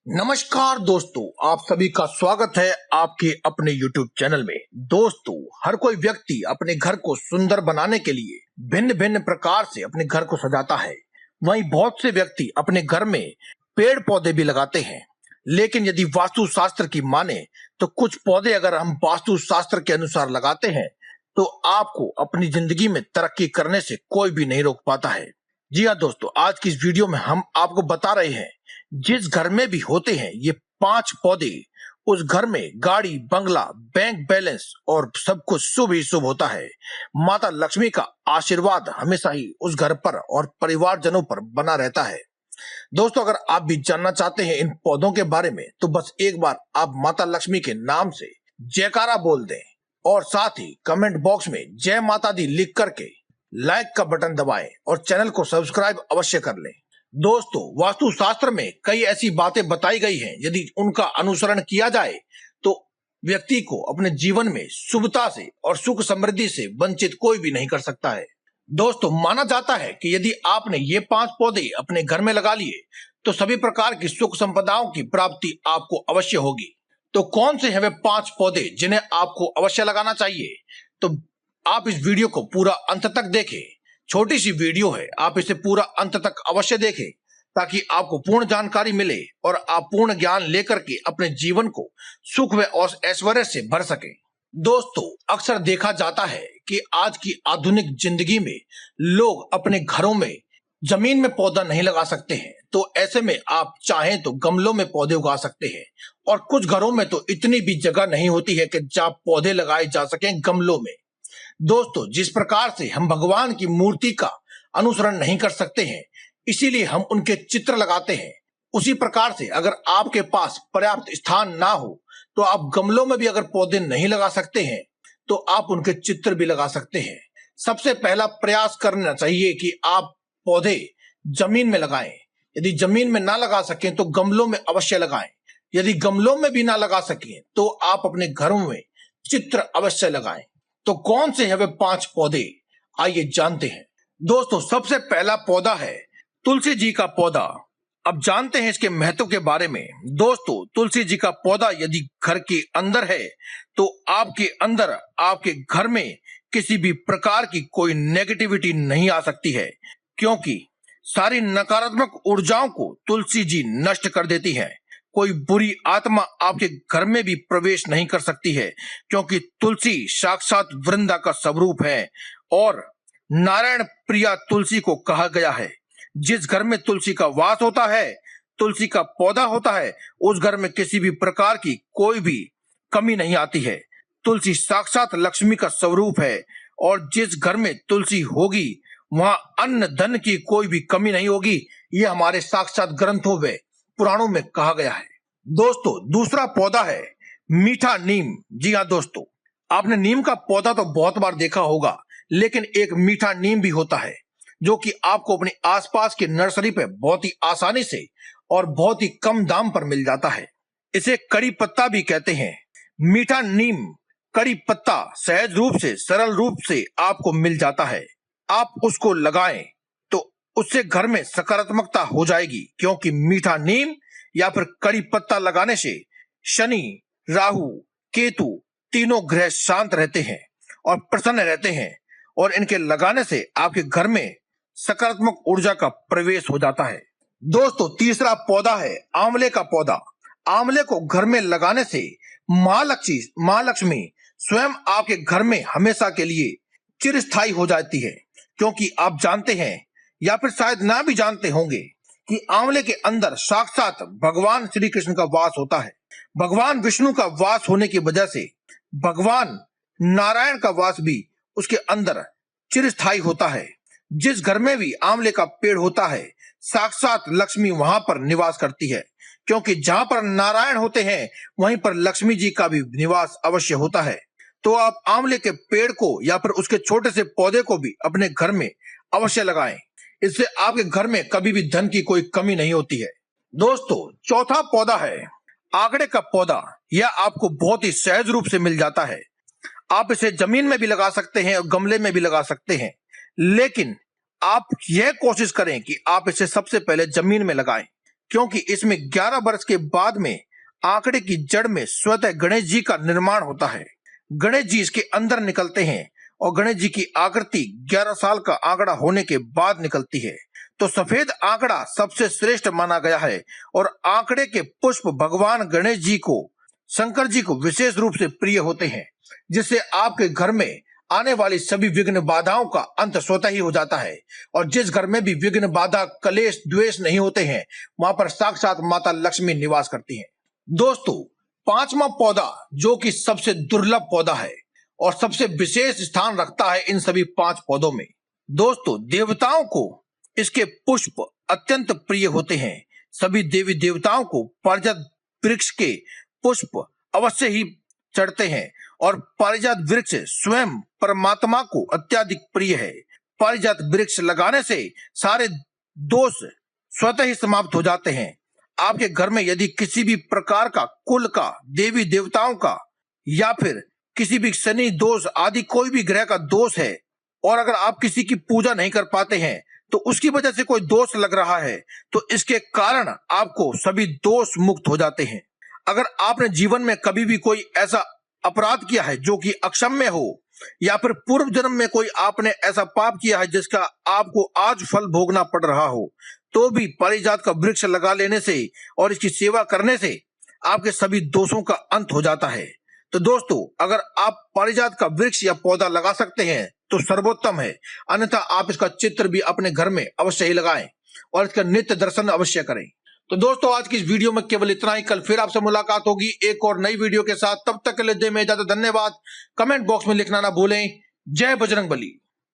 नमस्कार दोस्तों, आप सभी का स्वागत है आपके अपने YouTube चैनल में। दोस्तों, हर कोई व्यक्ति अपने घर को सुंदर बनाने के लिए भिन्न भिन्न प्रकार से अपने घर को सजाता है। वहीं बहुत से व्यक्ति अपने घर में पेड़ पौधे भी लगाते हैं, लेकिन यदि वास्तु शास्त्र की माने तो कुछ पौधे अगर हम वास्तु शास्त्र के अनुसार लगाते हैं तो आपको अपनी जिंदगी में तरक्की करने से कोई भी नहीं रोक पाता है। जी हाँ दोस्तों, आज की इस वीडियो में हम आपको बता रहे हैं जिस घर में भी होते हैं ये 5 पौधे, उस घर में गाड़ी, बंगला, बैंक बैलेंस और सब कुछ शुभ ही शुभ होता है। माता लक्ष्मी का आशीर्वाद हमेशा ही उस घर पर और परिवारजनों पर बना रहता है। दोस्तों, अगर आप भी जानना चाहते हैं इन पौधों के बारे में तो बस एक बार आप माता लक्ष्मी के नाम से जयकारा बोल दें और साथ ही कमेंट बॉक्स में जय माता दी लिख करके लाइक का बटन दबाएं और चैनल को सब्सक्राइब अवश्य कर लें। दोस्तों, वास्तु शास्त्र में कई ऐसी बातें बताई गई हैं, यदि उनका अनुसरण किया जाए तो व्यक्ति को अपने जीवन में शुभता से और सुख समृद्धि से वंचित कोई भी नहीं कर सकता है। दोस्तों, माना जाता है कि यदि आपने ये 5 पौधे अपने घर में लगा लिए तो सभी प्रकार की सुख संपदाओं की प्राप्ति आपको अवश्य होगी। तो कौन से हैं वे 5 पौधे जिन्हें आपको अवश्य लगाना चाहिए? तो आप इस वीडियो को पूरा अंत तक देखें। छोटी सी वीडियो है, आप इसे पूरा अंत तक अवश्य देखें ताकि आपको पूर्ण जानकारी मिले और आप पूर्ण ज्ञान लेकर के अपने जीवन को सुख व ऐश्वर्य से भर सकें। दोस्तों, अक्सर देखा जाता है कि आज की आधुनिक जिंदगी में लोग अपने घरों में जमीन में पौधा नहीं लगा सकते हैं, तो ऐसे में आप चाहें तो गमलों में पौधे उगा सकते हैं। और कुछ घरों में तो इतनी भी जगह नहीं होती है कि जहां पौधे लगाए जा सकें गमलों में। दोस्तों, जिस प्रकार से हम भगवान की मूर्ति का अनुसरण नहीं कर सकते हैं, इसीलिए हम उनके चित्र लगाते हैं, उसी प्रकार से अगर आपके पास पर्याप्त स्थान ना हो तो आप गमलों में भी अगर पौधे नहीं लगा सकते हैं तो आप उनके चित्र भी लगा सकते हैं। सबसे पहला प्रयास करना चाहिए कि आप पौधे जमीन में लगाएं। यदि जमीन में ना लगा सकें तो गमलों में अवश्य लगाएं। यदि गमलों में भी ना लगा सकें तो आप अपने घरों में चित्र अवश्य लगाएं। तो कौन से हैं वे 5 पौधे, आइए जानते हैं। दोस्तों, सबसे पहला पौधा है तुलसी जी का पौधा। अब जानते हैं इसके महत्व के बारे में। दोस्तों, तुलसी जी का पौधा यदि घर के अंदर है तो आपके अंदर, आपके घर में किसी भी प्रकार की कोई नेगेटिविटी नहीं आ सकती है, क्योंकि सारी नकारात्मक ऊर्जाओं को तुलसी जी नष्ट कर देती है। कोई बुरी आत्मा आपके घर में भी प्रवेश नहीं कर सकती है, क्योंकि तुलसी साक्षात वृंदा का स्वरूप है और नारायण प्रिया तुलसी को कहा गया है। जिस घर में तुलसी का वास होता है, तुलसी का पौधा होता है, उस घर में किसी भी प्रकार की कोई भी कमी नहीं आती है। तुलसी साक्षात लक्ष्मी का स्वरूप है और जिस घर में तुलसी होगी वहां अन्न धन की कोई भी कमी नहीं होगी। ये हमारे साक्षात ग्रंथों में, पुराणों में कहा गया है। दोस्तों, दूसरा पौधा है मीठा नीम। जी हाँ दोस्तों, आपने नीम का पौधा तो बहुत बार देखा होगा, लेकिन एक मीठा नीम भी होता है जो कि आपको अपने आसपास की नर्सरी पे बहुत ही आसानी से और बहुत ही कम दाम पर मिल जाता है। इसे कड़ी पत्ता भी कहते हैं। मीठा नीम कड़ी पत्ता सहज रूप से, सरल रूप से आपको मिल जाता है। आप उसको लगाएं तो उससे घर में सकारात्मकता हो जाएगी, क्योंकि मीठा नीम या फिर कड़ी पत्ता लगाने से शनि, राहु, केतु तीनों ग्रह शांत रहते हैं और प्रसन्न रहते हैं और इनके लगाने से आपके घर में सकारात्मक ऊर्जा का प्रवेश हो जाता है। दोस्तों, तीसरा पौधा है आंवले का पौधा। आंवले को घर में लगाने से माँ लक्ष्मी स्वयं आपके घर में हमेशा के लिए चिरस्थायी हो जाती है, क्योंकि आप जानते हैं या फिर शायद ना भी जानते होंगे कि आंवले के अंदर साक्षात भगवान श्री कृष्ण का वास होता है। भगवान विष्णु का वास होने की वजह से भगवान नारायण का वास भी उसके अंदर चिरस्थायी होता है। जिस घर में भी आंवले का पेड़ होता है, साक्षात लक्ष्मी वहां पर निवास करती है, क्योंकि जहां पर नारायण होते हैं वहीं पर लक्ष्मी जी का भी निवास अवश्य होता है। तो आप आंवले के पेड़ को या फिर उसके छोटे से पौधे को भी अपने घर में अवश्य लगाएं। इससे आपके घर में कभी भी धन की कोई कमी नहीं होती है। दोस्तों, चौथा पौधा है आगड़े का पौधा। यह आपको बहुत ही सहज रूप से मिल जाता है। आप इसे जमीन में भी लगा सकते हैं और गमले में भी लगा सकते हैं, लेकिन आप यह कोशिश करें कि आप इसे सबसे पहले जमीन में लगाएं। क्योंकि इसमें 11 वर्ष के बाद में आंकड़े की जड़ में स्वतः गणेश जी का निर्माण होता है। गणेश जी इसके अंदर निकलते हैं और गणेश जी की आकृति 11 साल का आंकड़ा होने के बाद निकलती है। तो सफेद आंकड़ा सबसे श्रेष्ठ माना गया है और आंकड़े के पुष्प भगवान गणेश जी को, शंकर जी को विशेष रूप से प्रिय होते हैं, जिससे आपके घर में आने वाली सभी विघ्न बाधाओं का अंत स्वतः ही हो जाता है। और जिस घर में भी विघ्न बाधा कलेश द्वेष नहीं होते हैं, वहां पर साक्षात माता लक्ष्मी निवास करती हैं। दोस्तों, पांचवा पौधा जो कि सबसे दुर्लभ पौधा है और सबसे विशेष स्थान रखता है इन सभी 5 पौधों में। दोस्तों, देवताओं को इसके पुष्प अत्यंत प्रिय होते हैं। सभी देवी देवताओं को पारिजात वृक्ष के पुष्प अवश्य ही चढ़ते हैं और पारिजात वृक्ष स्वयं परमात्मा को अत्यधिक प्रिय है। पारिजात वृक्ष लगाने से सारे दोष स्वतः ही समाप्त हो जाते हैं। आपके घर में यदि किसी भी प्रकार का, कुल का, देवी देवताओं का या फिर किसी भी शनि दोष आदि कोई भी ग्रह का दोष है और अगर आप किसी की पूजा नहीं कर पाते हैं तो उसकी वजह से कोई दोष लग रहा है, तो इसके कारण आपको सभी दोष मुक्त हो जाते हैं। अगर आपने जीवन में कभी भी कोई ऐसा अपराध किया है जो कि अक्षम्य हो या फिर पूर्व जन्म में कोई आपने ऐसा पाप किया है जिसका आपको आज फल भोगना पड़ रहा हो, तो भी पारिजात का वृक्ष लगा लेने से और इसकी सेवा करने से आपके सभी दोषों का अंत हो जाता है। तो दोस्तों, अगर आप पारिजात का वृक्ष या पौधा लगा सकते हैं तो सर्वोत्तम है, अन्यथा आप इसका चित्र भी अपने घर में अवश्य ही लगाएं और इसका नित्य दर्शन अवश्य करें। तो दोस्तों, आज की इस वीडियो में केवल इतना ही। कल फिर आपसे मुलाकात होगी एक और नई वीडियो के साथ। तब तक के लिए दे में इजाजत। धन्यवाद। कमेंट बॉक्स में लिखना ना भूलें। जय बजरंगबली।